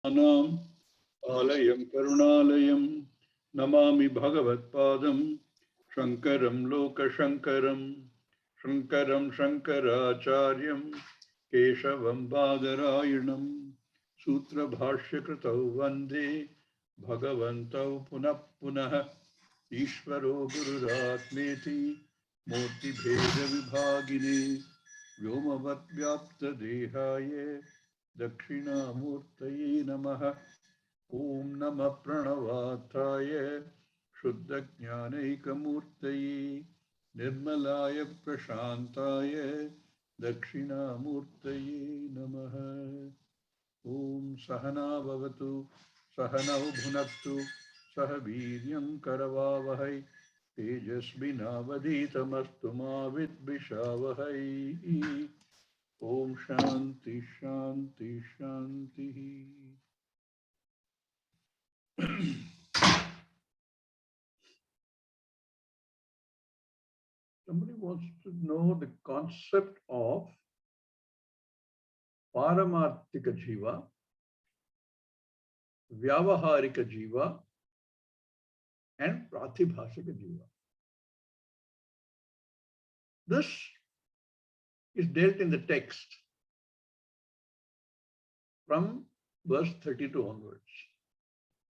Anam Alayam Karunalayam Namami Bhagavatpadam Shankaram Loka Shankaram Shankaram Shankaracharyam Keshavam Badarayanam Sutra Bhashya Kritau Vande Bhagavantau Punah Punah Ishvaro Gururatmeti Murti Bheda Vibhagine Vyomavat Vyapta Dehaye Dakshinamurtaye Namaha Om Namah Pranavataye Shuddha Jnanaikamurtaye Nirmalaya Prashantaye Dakshinamurtaye Namaha Om Sahana Bhavatu Sahanau Bhunaktu Sahaviryam Karavavahai Tejasvinavadhitamastu ma vidvishavahai Om Shanti Shanti Shanti. Somebody wants to know the concept of Paramarthika Jiva, Vyavaharika Jiva, and Pratibhashika Jiva. This is dealt in the text from verse 32 onwards.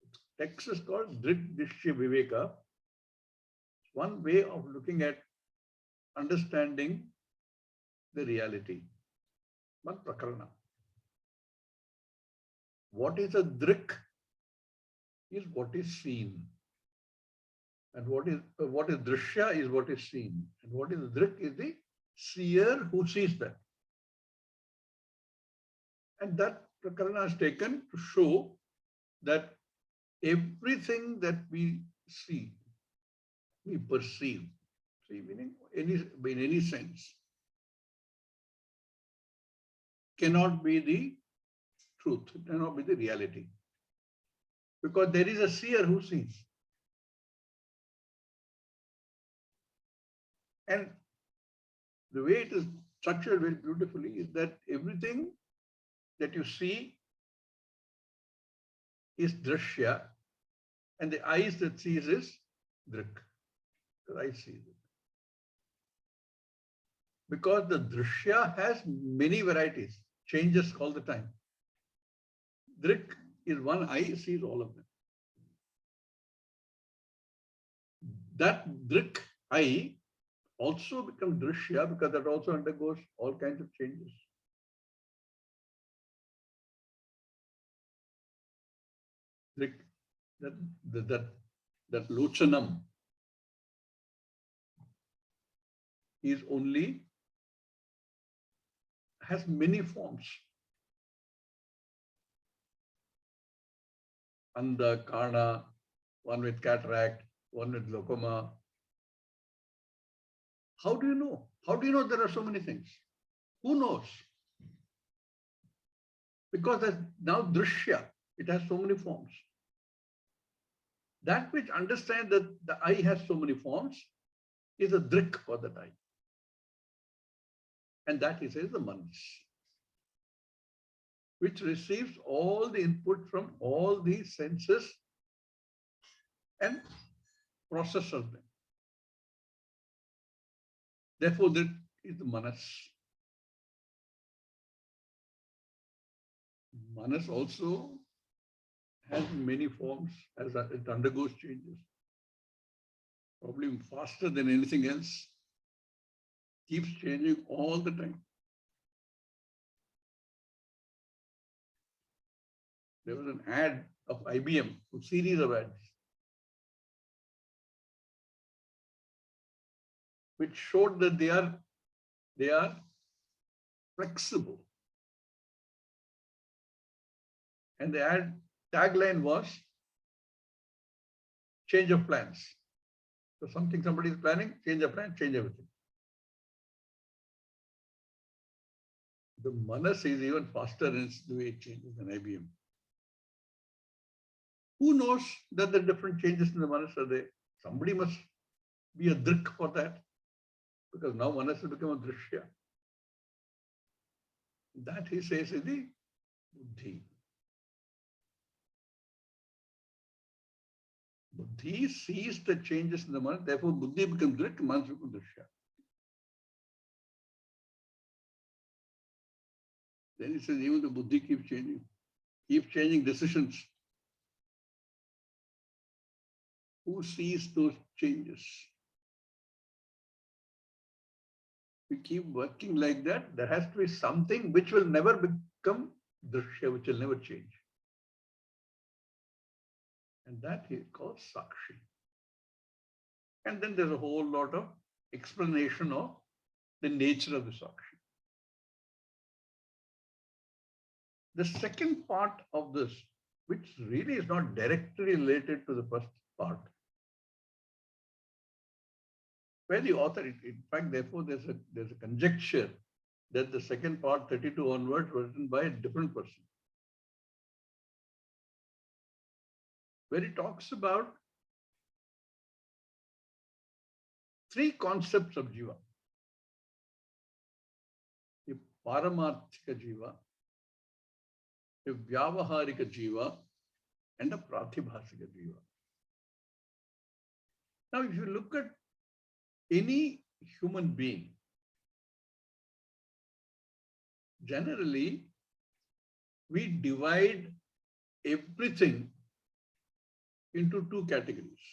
The text is called Dṛg-dṛśya-viveka. It's one way of looking at understanding the reality. One prakarana. What is a drik is what is seen. And what is drsya is what is seen. And what is drik is the seer who sees that. And that prakarana is taken to show that everything that we see, we perceive, see meaning in any sense, cannot be the truth, it cannot be the reality. Because there is a seer who sees. And the way it is structured very beautifully is that everything that you see is drsya, and the eyes that sees is drik. The eye sees it. Because the drsya has many varieties, changes all the time. Drik is one eye, sees all of them. That drik eye also becomes drsya because that also undergoes all kinds of changes. Drik, that lochanam is only, has many forms. Andha, Karna, one with cataract, one with glaucoma. How do you know? How do you know there are so many things? Who knows? Because there's now drsya, it has so many forms. That which understands that the eye has so many forms is a drik for that eye. And that he says the manas, which receives all the input from all these senses and processes them. Therefore, that is the manas. Manas also has many forms as it undergoes changes. Probably faster than anything else. Keeps changing all the time. There was an ad of IBM, a series of ads, which showed that they are flexible. And the ad tagline was change of plans. So somebody is planning, change a plan, change everything. The manas is even faster in the way it changes than IBM. Who knows that the different changes in the manas are there? Somebody must be a drik for that, because now manas has become a dṛśya. That he says is the buddhi. Buddhi sees the changes in the Manas, therefore Buddhi becomes Dṛk, Manas becomes Dṛśya. Then he says even the Buddhi keeps changing decisions. Who sees those changes? We keep working like that. There has to be something which will never become Dṛśya, which will never change. And that he calls Sakshi. And then there's a whole lot of explanation of the nature of the Sakshi. The second part of this, which really is not directly related to the first part, where the author, in fact, therefore, there's a conjecture that the second part, 32 onwards, was written by a different person, where he talks about three concepts of jiva: a paramarthika jiva, a vyavaharika jiva, and a pratibhasika jiva. Now, if you look at any human being, generally, we divide everything into two categories: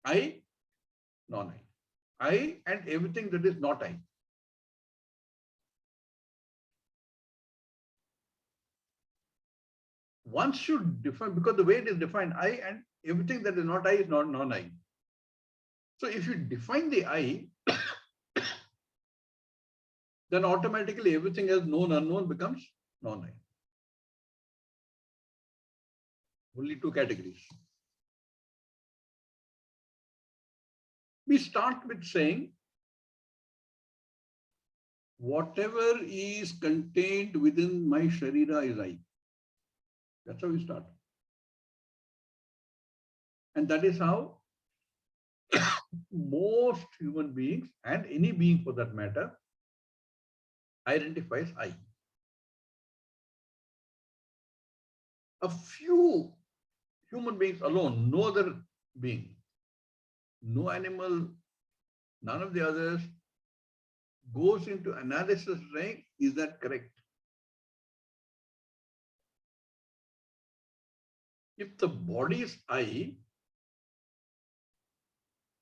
I, non-I. I and everything that is not I. Once you define, because the way it is defined, I and everything that is not I is not non-I. So if you define the I, then automatically everything else known, unknown becomes non-I. Only two categories. We start with saying whatever is contained within my sharira is I. That's how we start. And that is how most human beings, and any being for that matter, identifies I. A few human beings alone, no other being, no animal, none of the others, goes into analysis saying, is that correct? If the body is I,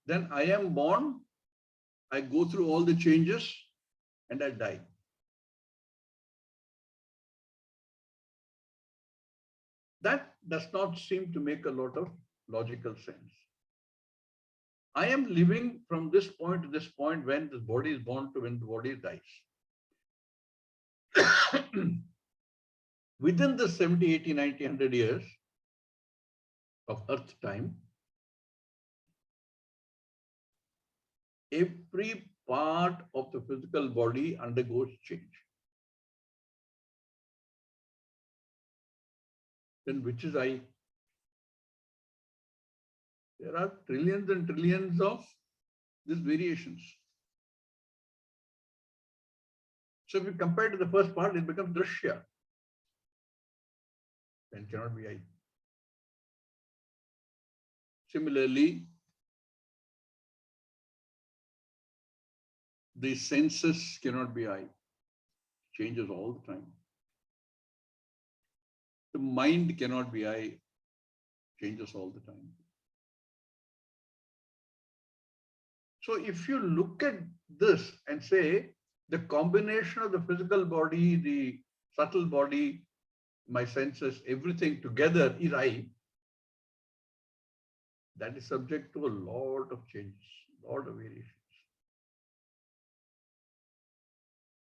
then I am born, I go through all the changes, and I die. That does not seem to make a lot of logical sense. I am living from this point to this point when the body is born to when the body dies. Within the 70, 80, 90, 100 years of Earth time, every part of the physical body undergoes change. Then which is I? There are trillions and trillions of these variations. So if you compare to the first part, it becomes Dṛśya. Then cannot be I. Similarly, the senses cannot be I. Changes all the time. The mind cannot be I. Changes all the time. So if you look at this and say the combination of the physical body, the subtle body, my senses, everything together is I, that is subject to a lot of changes, a lot of variations.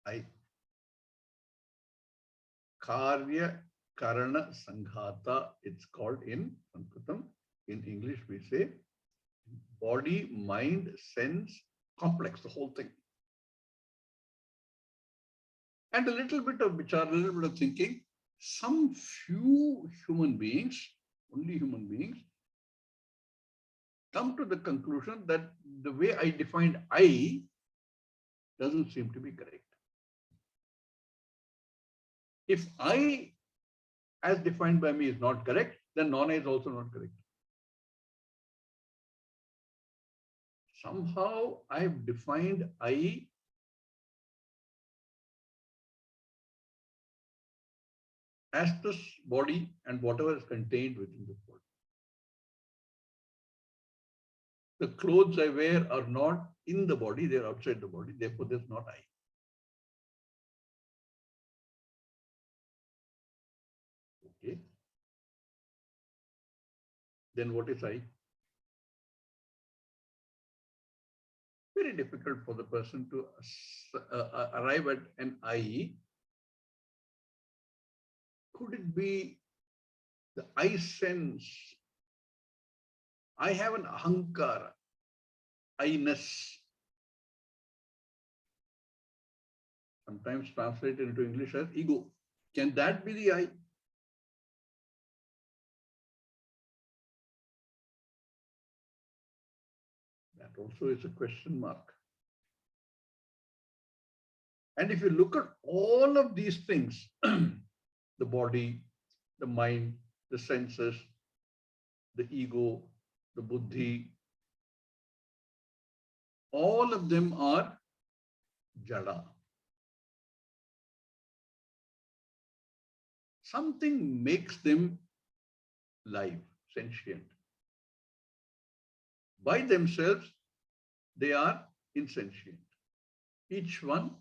I. Karya Karana Sanghata, it's called in Sanskritam. In English, we say body, mind, sense, complex, the whole thing. And a little bit of vichara, a little bit of thinking. Some few human beings, only human beings, come to the conclusion that the way I defined I doesn't seem to be correct. If I, as defined by me, is not correct, then non-I is also not correct. Somehow I have defined I as this body and whatever is contained within this body. The clothes I wear are not in the body, they are outside the body, therefore there's not I. Okay. Then what is I? Very difficult for the person to arrive at an I. Could it be the I sense? I have an ahankara, I-ness. Sometimes translated into English as ego. Can that be the I? That also is a question mark. And if you look at all of these things, the body, the mind, the senses, the ego, the buddhi, all of them are jada. Something makes them live, sentient. By themselves, they are insentient. Each one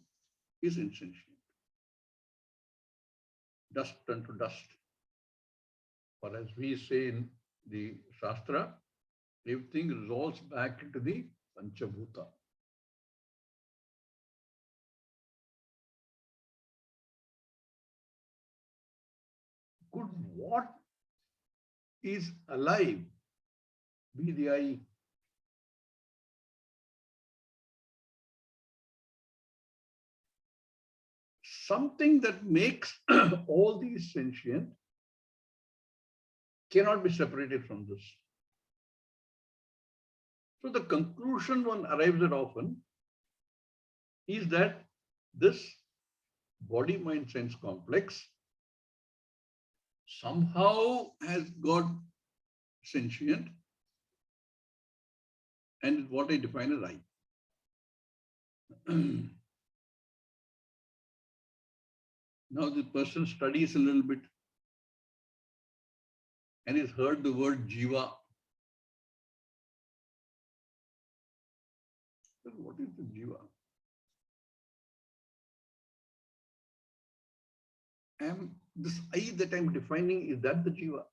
is insentient. Dust unto dust. Or as we say in the Shastra, everything resolves back into the Panchabhuta. Could what is alive be the I? Something that makes all these sentient cannot be separated from this. So the conclusion one arrives at often is that this body-mind-sense complex somehow has got sentient and is what I define as I. Now the person studies a little bit and has heard the word jiva. But what is the jiva? This I that I'm defining, is that the jiva?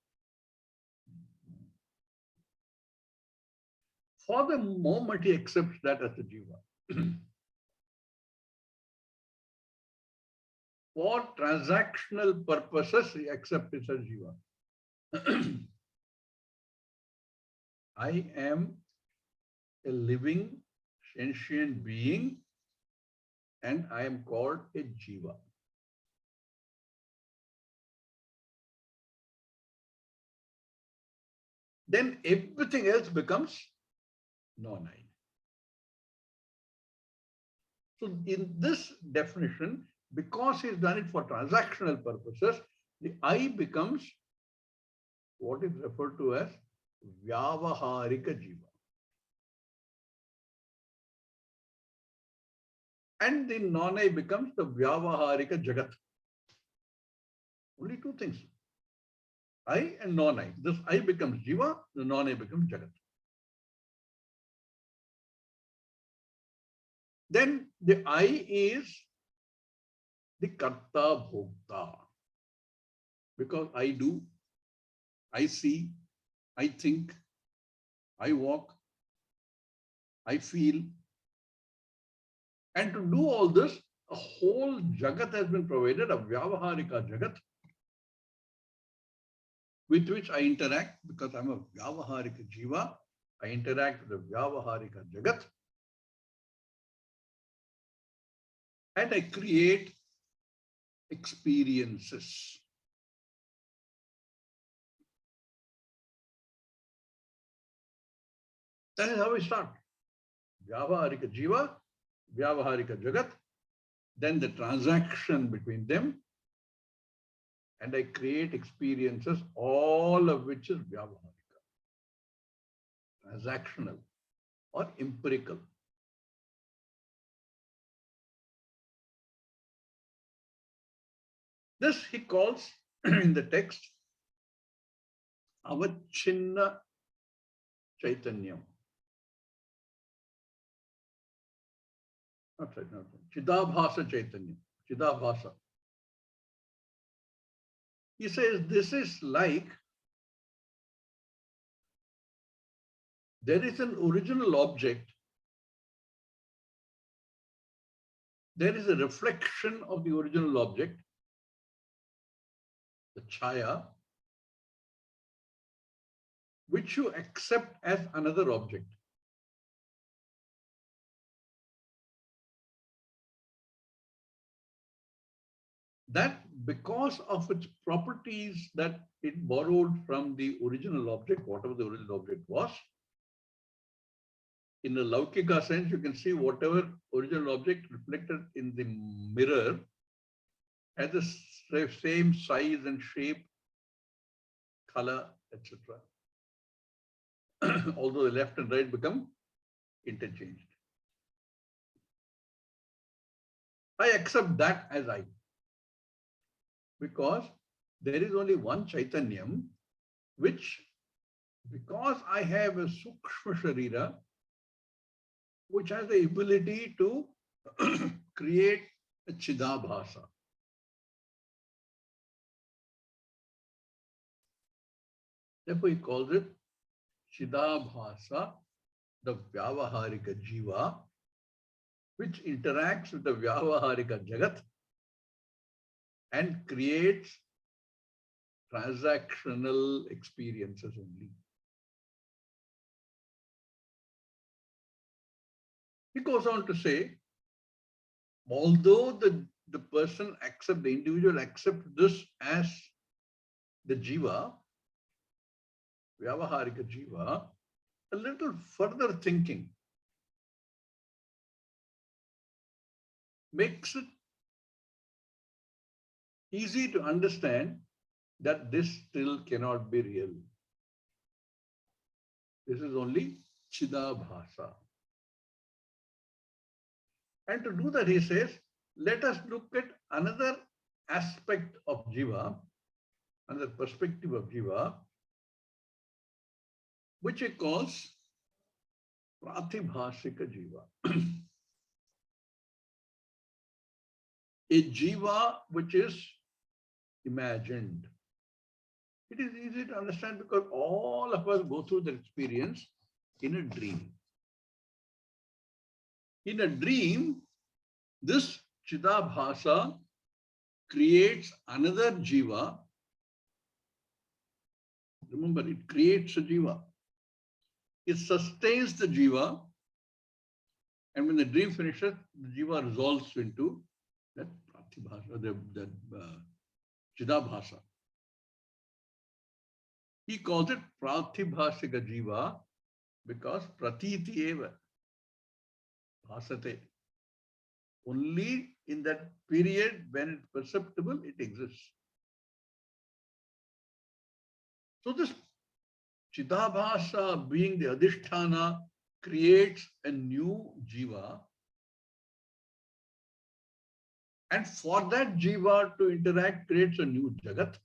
For the moment, he accepts that as the jiva. For transactional purposes, he accepts it as jiva. I am a living, sentient being, and I am called a jiva. Then everything else becomes non-I. So in this definition, because he's done it for transactional purposes, the I becomes what is referred to as vyavaharika jiva. And the non-I becomes the vyavaharika jagat. Only two things. I and non-I. This I becomes jiva, the non-I becomes jagat. Then the I is the karta bhokta. Because I do, I see, I think, I walk, I feel. And to do all this, a whole jagat has been provided, a vyavaharika jagat, with which I interact because I'm a vyavaharika jiva. I interact with the vyavaharika jagat. And I create experiences. That is how we start. Vyavaharika jiva, vyavaharika jagat, then the transaction between them, and I create experiences, all of which is vyavaharika, transactional or empirical. This he calls in the text avachinna chaitanyam. Not right, not right. Chidabhasa chaitanyam. Chidabhasa. He says this is like there is an original object. There is a reflection of the original object, the chaya, which you accept as another object. That because of its properties that it borrowed from the original object, whatever the original object was, in a Laukika sense, you can see whatever original object reflected in the mirror has the same size and shape, color, etc. Although the left and right become interchanged. I accept that as I. Because there is only one Chaitanyam, which, because I have a Sukshma Sharira, which has the ability to create a Chidabhasa. Therefore, he calls it Chidabhasa, the Vyavaharika Jiva, which interacts with the Vyavaharika Jagat and creates transactional experiences only. He goes on to say, although the person accepts, the individual accepts this as the jiva, Vyavaharika jiva, a little further thinking makes it easy to understand that this still cannot be real. This is only Chidabhasa. And to do that, he says, let us look at another aspect of Jiva, another perspective of Jiva, which he calls Pratibhasika Jiva. A Jiva which is imagined. It is easy to understand because all of us go through the experience in a dream. In a dream, this Chidabhasa creates another Jiva. Remember, it creates a Jiva. It sustains the Jiva. And when the dream finishes, the Jiva resolves into that Pratibhasa, that Chidabhasa. He calls it Pratibhasika Jiva because Pratiti eva bhasate. Only in that period when it's perceptible, it exists. So this Chidabhasa being the Adhisthana creates a new Jiva. And for that Jiva to interact creates a new Jagat.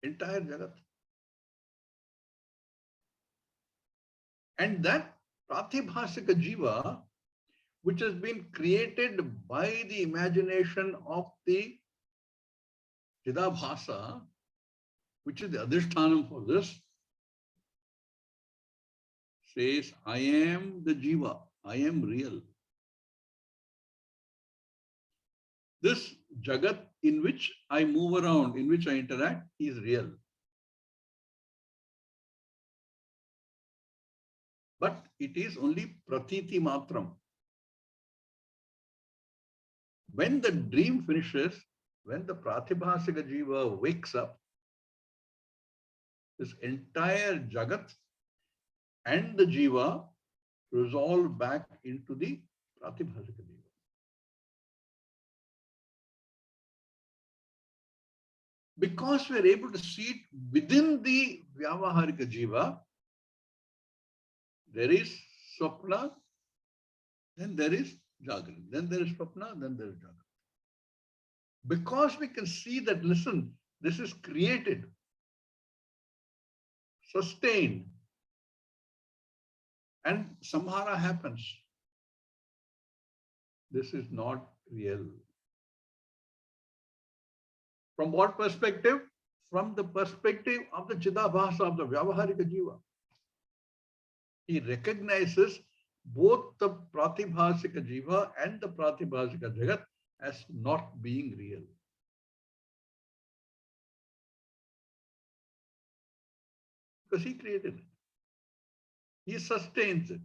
Entire Jagat. And that Pratibhasika Jiva, which has been created by the imagination of the Chidabhasa, which is the Adhishthanam for this, says, I am the Jiva, I am real. This Jagat in which I move around, in which I interact, is real. But it is only Pratiti Matram. When the dream finishes, when the Pratibhasika Jiva wakes up, this entire Jagat and the Jiva resolve back into the Pratibhasika Jiva. Because we are able to see it within the Vyavaharika Jiva, there is Swapna, then there is Jagrat, then there is Swapna, then there is Jagrat. Because we can see that, listen, this is created, sustained, and samhara happens. This is not real. From what perspective? From the perspective of the Chidabhasa, of the Vyavaharika Jiva. He recognizes both the Pratibhasika Jiva and the Pratibhasika Jagat as not being real. Because he created it. He sustains it.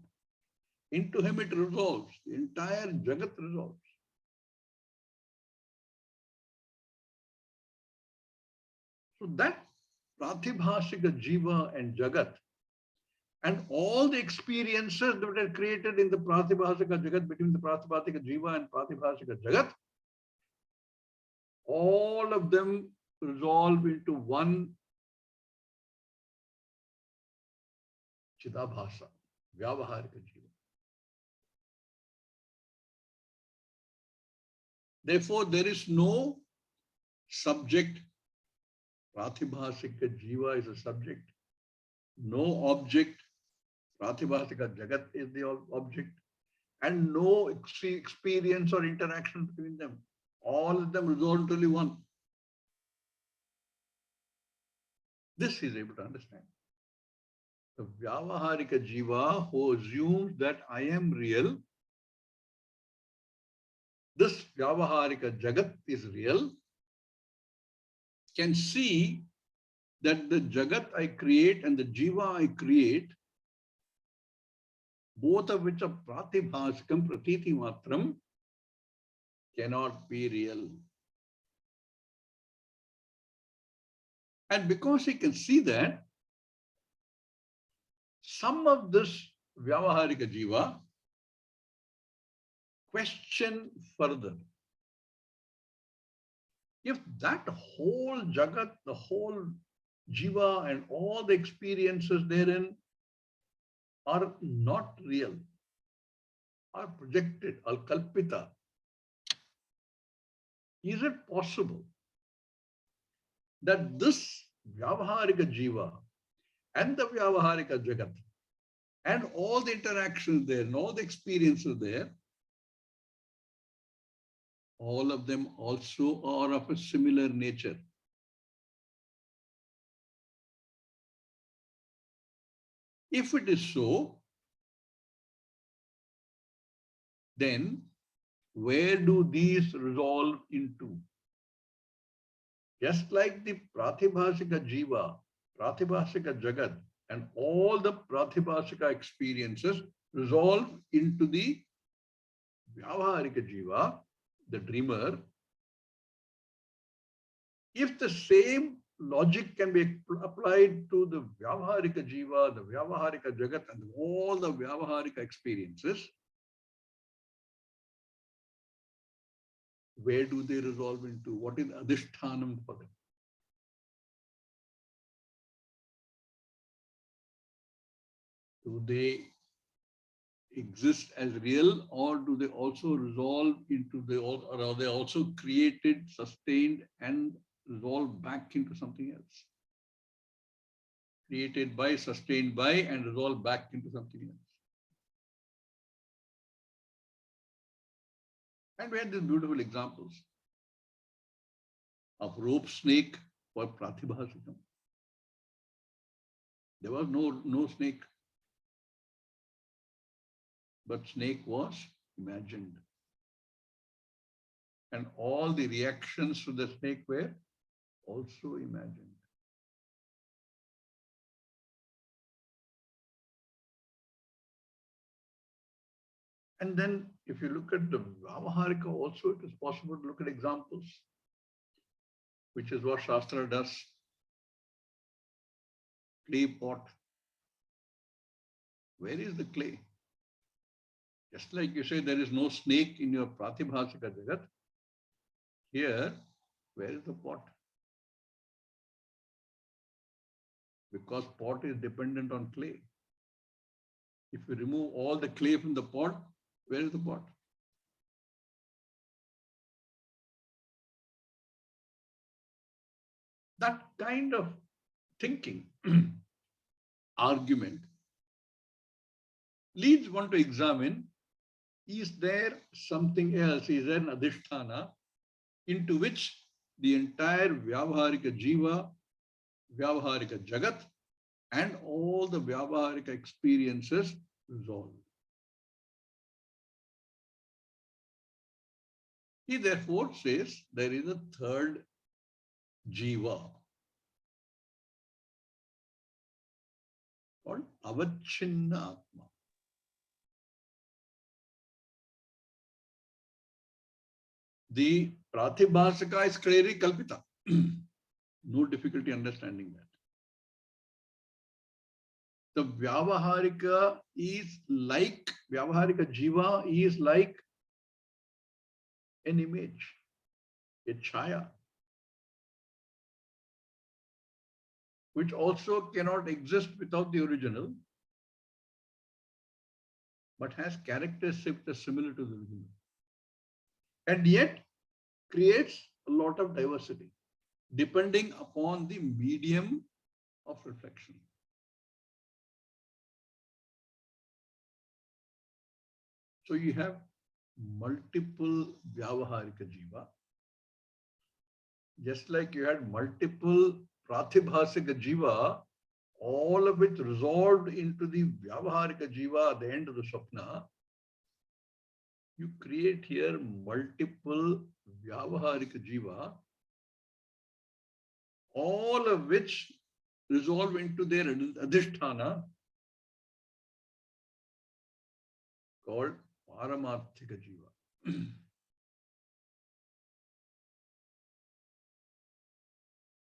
Into him it resolves. The entire Jagat resolves. So that Pratibhasika Jiva and Jagat and all the experiences that are created in the Pratibhasika Jagat, between the Pratibhasika Jiva and Pratibhasika Jagat, all of them resolve into one Chidabhasa, Vyavaharika Jiva. Therefore, there is no subject. Pratibhasika Jiva is a subject. No object. Pratibhasika Jagat is the object. And no experience or interaction between them. All of them resolve to only one. This he is able to understand. The Vyavaharika Jiva, who assumes that I am real, this Vyavaharika Jagat is real, can see that the Jagat I create and the Jiva I create, both of which are Pratibhasikam, Pratiti Matram, cannot be real. And because he can see that, some of this Vyavaharika Jiva question further. If that whole Jagat, the whole Jiva and all the experiences therein are not real, are projected, are kalpita, is it possible that this Vyavaharika Jiva and the Vyavaharika Jagat and all the interactions there and all the experiences there, all of them also are of a similar nature? If it is so, then where do these resolve into? Just like the Pratibhasika Jiva, Pratibhasika Jagat, and all the Pratibhasika experiences resolve into the Vyavaharika Jiva, the dreamer. If the same logic can be applied to the Vyavaharika Jiva, the Vyavaharika Jagat, and all the Vyavaharika experiences, where do they resolve into? What is adhisthānam for them? Do they exist as real, or do they also resolve into or are they also created, sustained, and resolve back into something else? Created by, sustained by, and resolve back into something else. And we had these beautiful examples of rope snake for Pratibhasikam. There was no snake, but snake was imagined. And all the reactions to the snake were also imagined. And then if you look at the Vyavaharika also, it is possible to look at examples, which is what Shastra does. Clay pot. Where is the clay? Just like you say, there is no snake in your Pratibhasika Jagat. Here, where is the pot? Because pot is dependent on clay. If you remove all the clay from the pot, where is the pot? That kind of thinking, argument, leads one to examine, is there something else, is there an adhisthana into which the entire Vyavaharika Jiva, Vyavaharika Jagat, and all the Vyavaharika experiences resolve. He therefore says there is a third Jiva called avachinna Atma. The Pratibhasika is clearly kalpita. No difficulty understanding that. The Vyavaharika is like, Vyavaharika Jiva is like an image, a chaya, which also cannot exist without the original, but has characteristics that are similar to the original. And yet creates a lot of diversity, depending upon the medium of reflection. So you have multiple Vyavaharika Jiva, just like you had multiple Pratibhasika Jiva, all of which resolved into the Vyavaharika Jiva at the end of the Swapna. You create here multiple Vyavaharika Jiva, all of which resolve into their adhisthana called Paramarthika Jiva.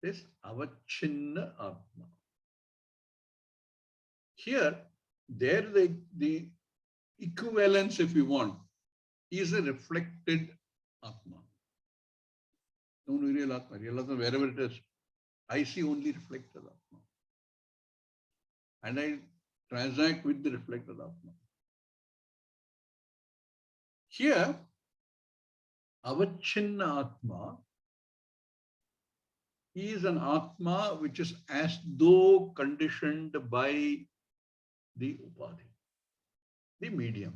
This avachinna Atma. Here, there the equivalence, if you want, is a reflected Atma. No real Atma. Real Atma, wherever it is, I see only reflected Atma. And I transact with the reflected Atma. Here, avachinna Atma is an Atma which is as though conditioned by the Upadhi, the medium.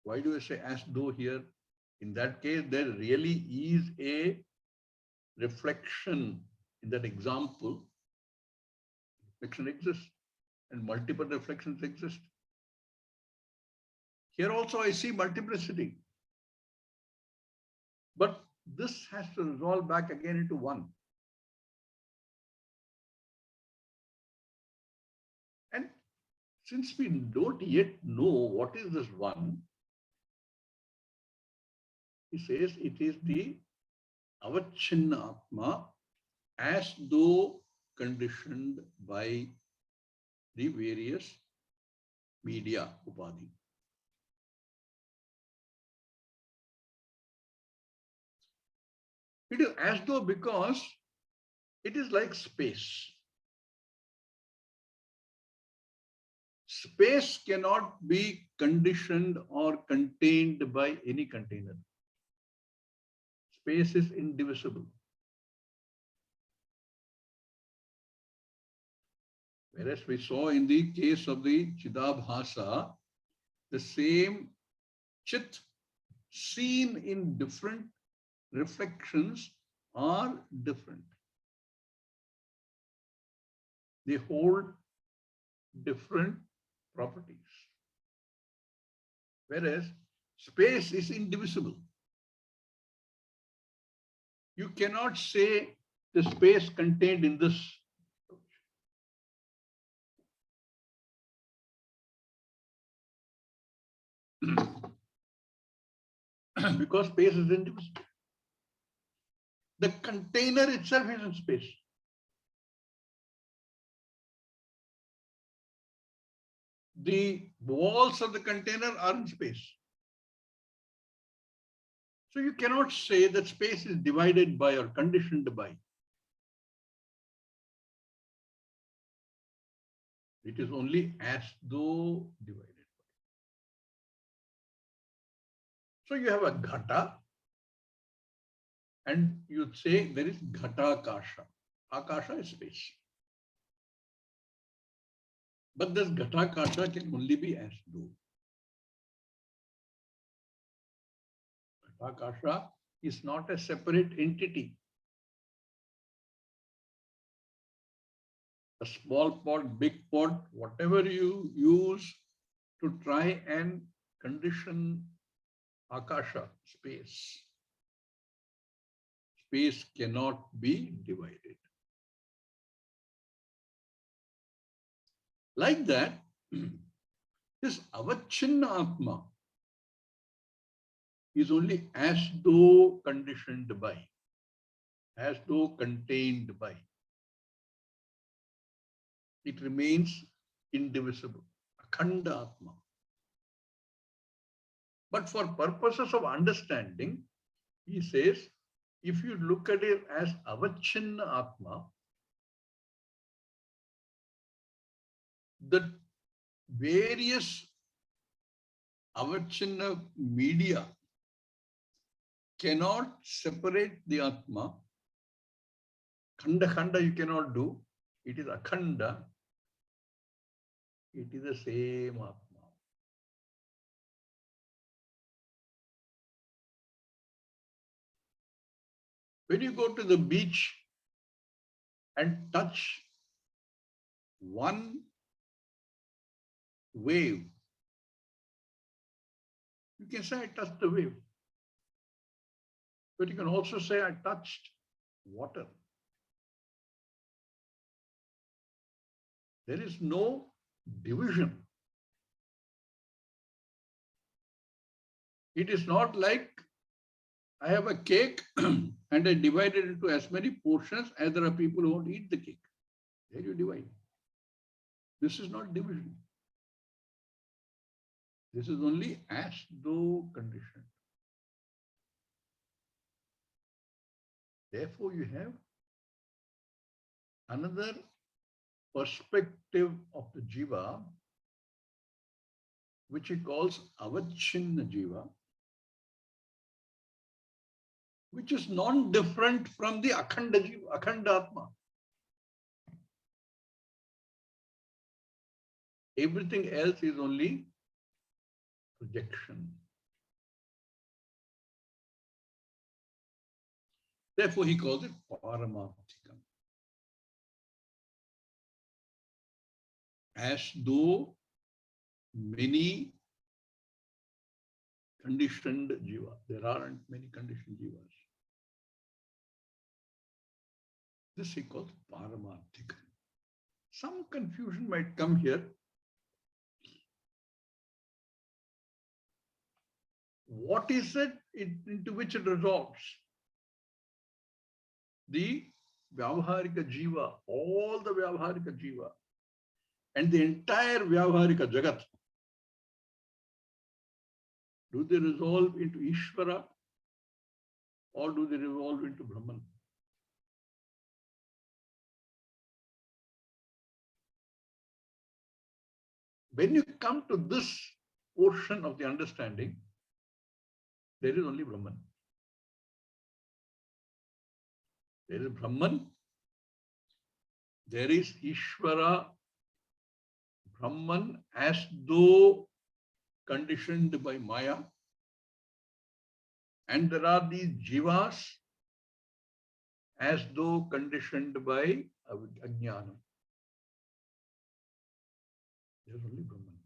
Why do I say as though here? In that case, there really is a reflection in that example. Reflection exists and multiple reflections exist. Here also I see multiplicity. But this has to resolve back again into one. And since we don't yet know what is this one, he says it is the avachinna Atma as though conditioned by the various media upadhi. It is as though because it is like space. Space cannot be conditioned or contained by any container. Space is indivisible. Whereas we saw in the case of the Chidabhasa, the same Chit seen in different reflections are different. They hold different properties. Whereas space is indivisible. You cannot say the space contained in this. Because space is indivisible. The container itself is in space. The walls of the container are in space. So you cannot say that space is divided by or conditioned by. It is only as though divided. So you have a ghata, and you say there is ghatakasha. Akasha is space. But this ghatakasha can only be as though. Ghatakasha is not a separate entity. A small pot, big pot, whatever you use to try and condition akasha, space. Space cannot be divided. Like that, this avachinna atma is only as though conditioned by, as though contained by. It remains indivisible, akhanda atma. But for purposes of understanding, he says, if you look at it as avachinna atma, the various avachinna media cannot separate the atma. Khanda you cannot do. It is akhanda. It is the same atma. When you go to the beach and touch one wave, you can say, I touched the wave. But you can also say, I touched water. There is no division. It is not like I have a cake and I divide it into as many portions as there are people who won't eat the cake. There you divide. This is not division. This is only as though conditioned. Therefore, you have another perspective of the jiva, which he calls avachinna jiva, which is non-different from the akhanda jiva, akhanda atma. Everything else is only projection. Therefore, he calls it paramarthikam. As though many conditioned jiva. There aren't many conditioned jivas. This he calls paramarthikam. Some confusion might come here. What is it into which it resolves? The vyavaharika jiva, all the vyavaharika jiva, and the entire vyavaharika jagat. Do they resolve into Ishvara or do they resolve into Brahman? When you come to this portion of the understanding, there is only Brahman. There is Brahman, there is Ishvara, Brahman as though conditioned by Maya, and there are these jivas as though conditioned by Ajnanam. There is only Brahman.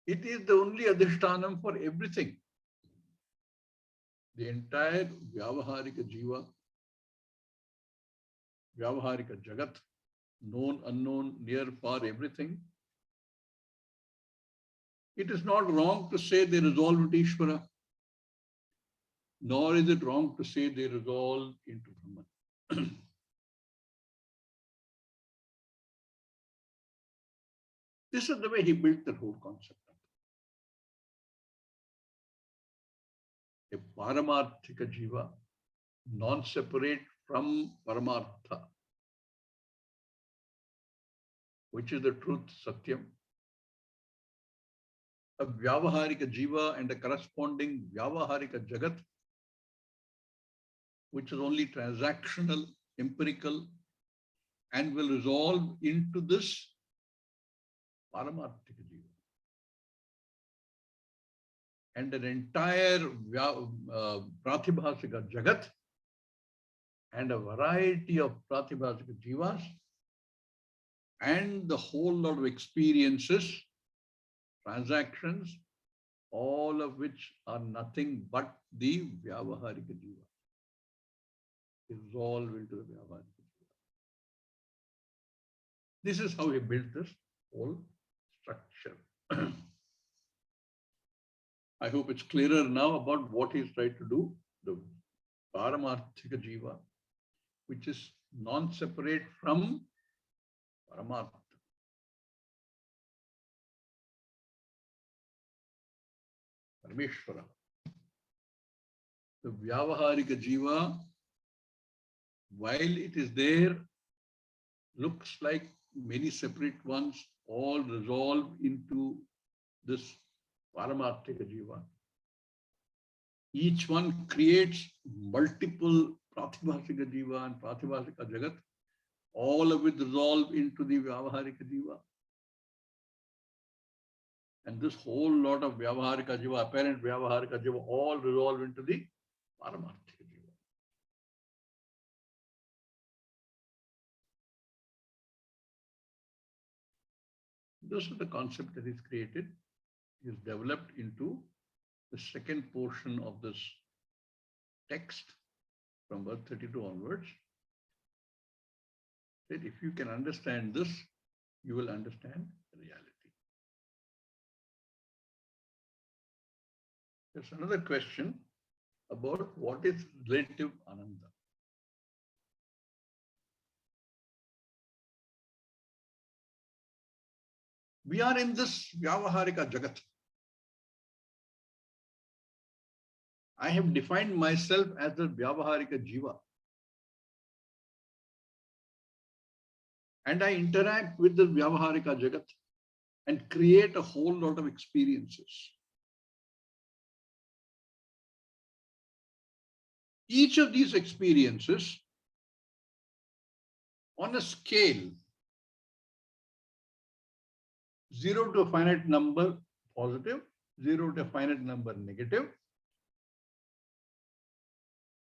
It is the only adhishtanam for everything. The entire vyavaharika jiva, vyavaharika jagat, known, unknown, near, far, everything. It is not wrong to say they resolve into Ishvara, nor is it wrong to say they resolve into Brahman. This is the way he built the whole concept. A paramarthika jiva, non-separate from paramartha. which is the truth, Satyam. A Vyavaharika Jiva and a corresponding Vyavaharika Jagat, which is only transactional, empirical, and will resolve into this Paramarthika Jiva. And an entire Pratibhasika Jagat and a variety of Pratibhasika Jivas and the whole lot of experiences, transactions, all of which are nothing but the Vyavaharika Jiva. Resolve into the Vyavaharika Jiva. This is how he built this whole structure. I hope it's clearer now about what he's trying to do. The Paramarthika Jiva, which is non-separate from Paramartha. Parameshvara. The Vyavaharika Jiva, while it is there, looks like many separate ones, all resolve into this Paramarthika Jiva. Each one creates multiple Pratibhasika Jiva and Pratibhasika Jagat, all of it resolve into the Vyavaharika Jiva. And this whole lot of Vyavaharika Jiva, apparent Vyavaharika Jiva, all resolve into the Paramarthika Jiva. This is the concept that is created, is developed into the second portion of this text from verse 32 onwards. That if you can understand this, you will understand reality. There's another question about what is relative Ananda. We are in this Vyavaharika Jagat. I have defined myself as the Vyavaharika Jiva. And I interact with the Vyavaharika Jagat and create a whole lot of experiences. Each of these experiences on a scale 0 to a finite number positive, 0 to a finite number negative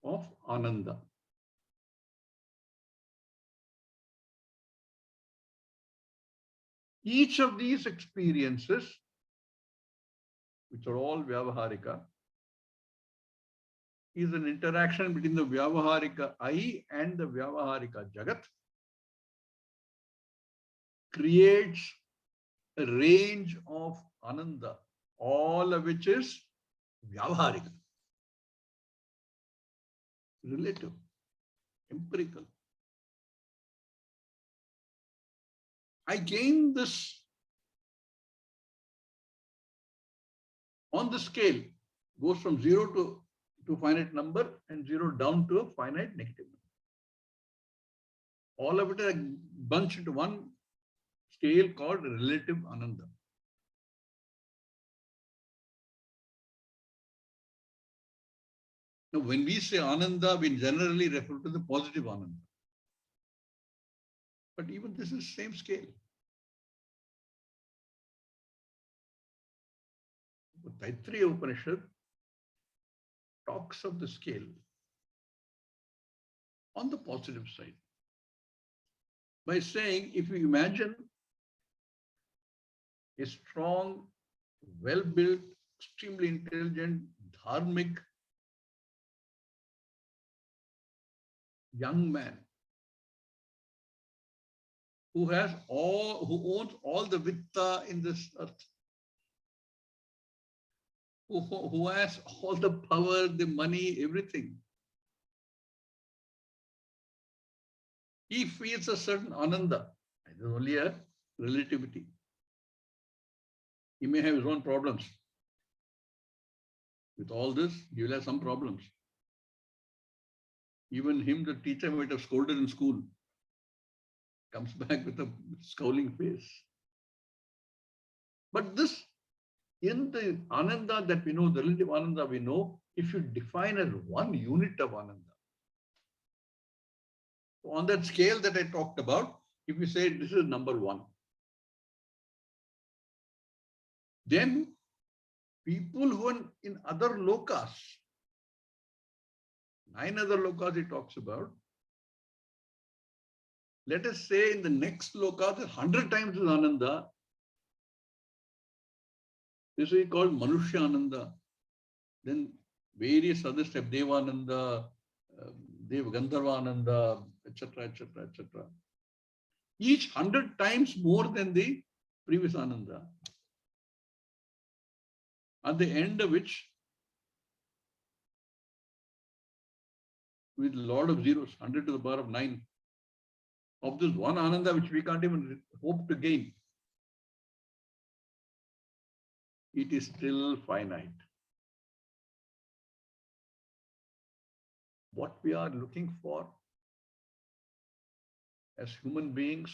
of Ananda. Each of these experiences, which are all Vyavaharika, is an interaction between the Vyavaharika I and the Vyavaharika Jagat, creates a range of Ananda, all of which is Vyavaharika, relative, empirical. I gain this on the scale, goes from 0 to finite number and 0 down to a finite negative number. All of it are bunched into one scale called relative Ananda. Now, when we say Ananda, we generally refer to the positive Ananda. But even this is same scale. The Taittiriya Upanishad talks of the scale on the positive side by saying, if you imagine a strong, well-built, extremely intelligent, dharmic young man who owns all the vitta in this earth, who has all the power, the money, everything. He feels a certain Ananda. It is only a relativity. He may have his own problems. With all this, he will have some problems. Even him, the teacher might have scolded in school. comes back with a scowling face. But this, in the Ananda that we know, the relative Ananda we know, if you define as one unit of Ananda. So on that scale that I talked about, if you say this is number one, then people who are in other lokas, 9 other lokas he talks about, let us say in the next loka, 100 times is Ananda. This is called Manushya Ananda. Then various other steps, Devananda, Gandharvananda, etc., etc., etc. Each 100 times more than the previous Ananda. At the end of which, with a lot of zeros, 100 to the power of 9, of this one Ananda which we can't even hope to gain, it is still finite. What we are looking for as human beings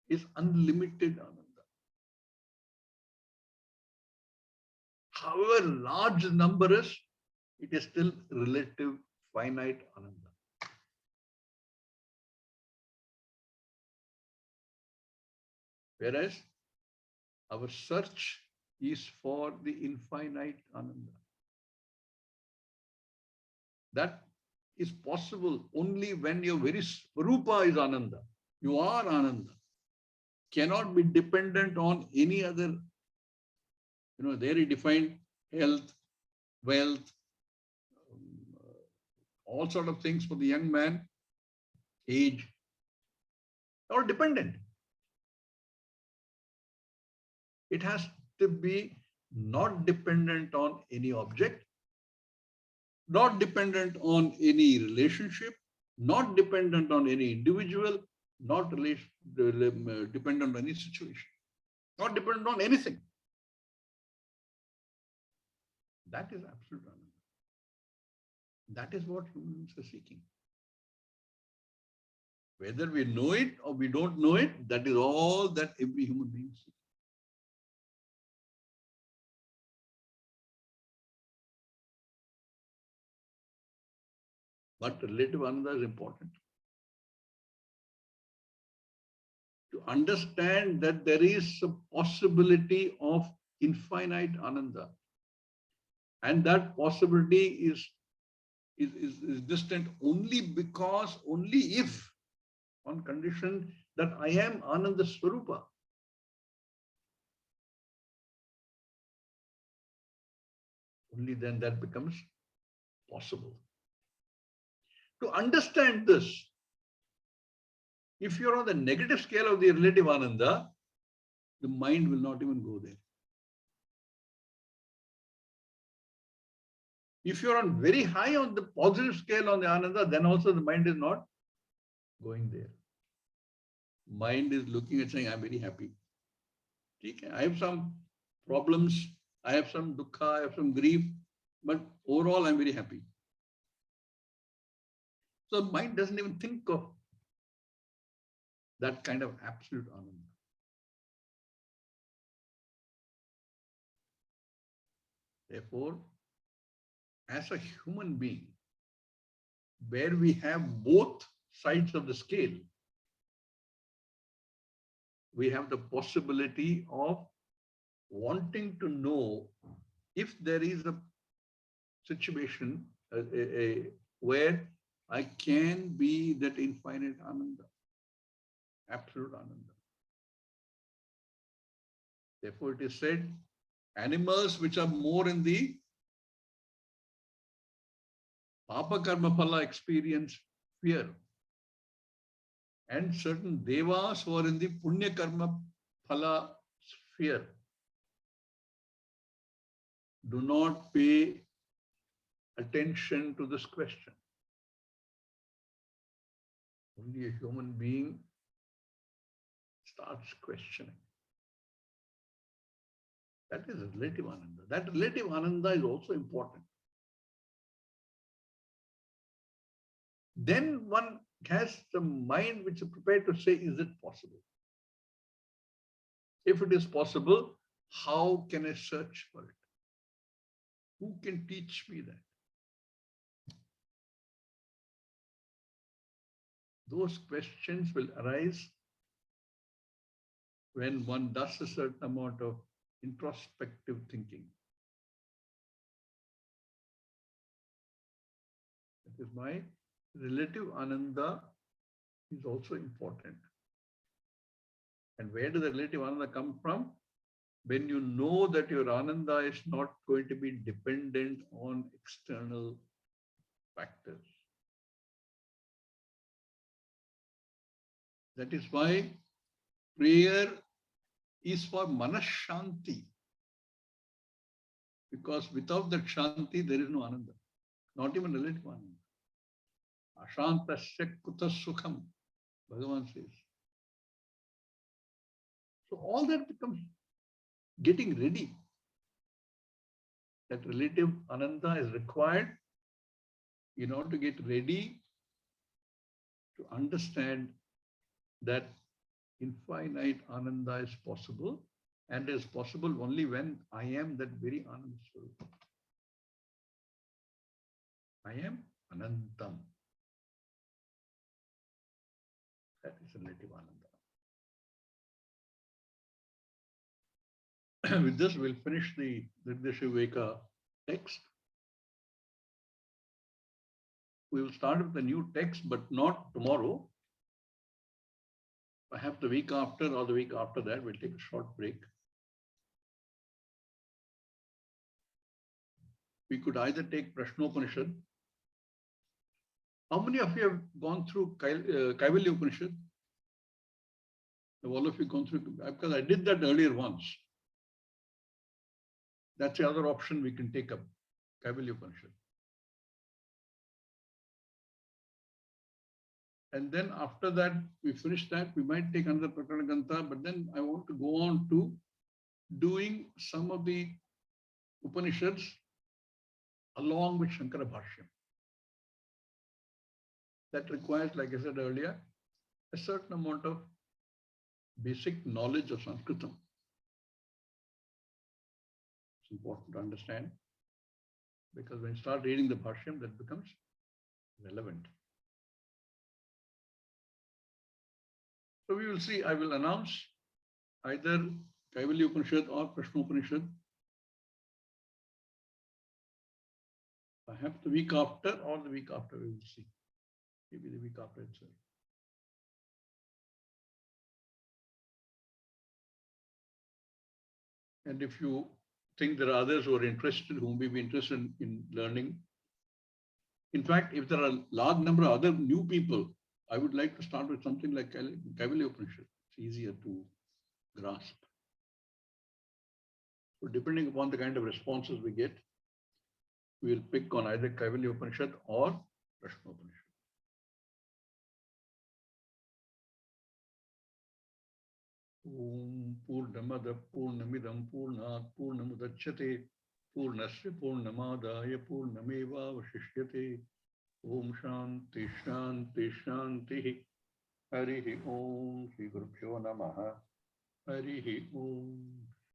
is unlimited Ananda. However large the number is, it is still relative finite Ananda. Whereas our search is for the infinite Ananda. That is possible only when your very Swarupa is Ananda. You are Ananda. Cannot be dependent on any other, there he defined health, wealth, all sort of things for the young man, age, all dependent. It has to be not dependent on any object, not dependent on any relationship, not dependent on any individual, not dependent on any situation, not dependent on anything. That is absolute Ananda. That is what humans are seeking. Whether we know it or we don't know it, that is all that every human being seeks. But relative Ananda is important. To understand that there is a possibility of infinite Ananda. And that possibility is distant only because, only if, on condition that I am Ananda Swarupa. Only then that becomes possible. To understand this, if you're on the negative scale of the relative Ananda, the mind will not even go there. If you're on very high on the positive scale on the Ananda, then also the mind is not going there. Mind is looking at saying, I'm very happy. Okay, I have some problems, I have some dukkha, I have some grief, but overall I'm very happy. So mind doesn't even think of that kind of absolute Ananda. Therefore, as a human being, where we have both sides of the scale, we have the possibility of wanting to know if there is a situation where I can be that infinite Ananda, absolute Ananda. Therefore, it is said, animals which are more in the Papa Karma Phala experience fear, and certain devas who are in the Punya Karma Phala sphere do not pay attention to this question. Only a human being starts questioning. That is relative Ananda. That relative Ananda is also important. Then one It has the mind which is prepared to say, is it possible? If it is possible, how can I search for it? Who can teach me that? Those questions will arise when one does a certain amount of introspective thinking. That is why relative ananda is also important. And where does the relative ananda come from? When you know that your ananda is not going to be dependent on external factors. That is why prayer is for manashanti. Because without that shanti, there is no ananda. Not even relative ananda. Ashantasya kutas sukham, Bhagavan says. So all that becomes getting ready. That relative ananda is required in order to get ready to understand that infinite ananda is possible, and is possible only when I am that very ananda swarupa. I am anantam. That is relative ananda. With this, we'll finish the Dṛg-dṛśya-viveka text. We will start with the new text, but not tomorrow. Perhaps the week after or the week after that, we'll take a short break. We could either take Prashnopanishad. How many of you have gone through Kaivalya Upanishad? Have all of you gone through? Because I did that earlier once. That's the other option we can take up, Kaivalya Upanishad. And then after that, we finish that, we might take another Prakarana Grantha, but then I want to go on to doing some of the Upanishads along with Shankara Bhashyam. That requires, like I said earlier, a certain amount of basic knowledge of Sanskritam. It's important to understand, because when you start reading the Bhashyam, that becomes relevant. So we will see. I will announce either Kaivalya Upanishad or Prashnopanishad. Perhaps the week after or the week after, we will see. Maybe the week after itself. And if you think there are others who are interested, who may be interested in learning. In fact, if there are a large number of other new people, I would like to start with something like Kaivalya Upanishad. It's easier to grasp. So depending upon the kind of responses we get, we will pick on either Kaivalya Upanishad or Prashnopanishad. Om Purnamada Purnamidam Purnat Purnamudachyate Purnasya Purnamadaya Purnameva Vashishyate. Om Shanti Shanti Shanti. Harihi Om Shri Gurubhyo Namaha. Harihi Om.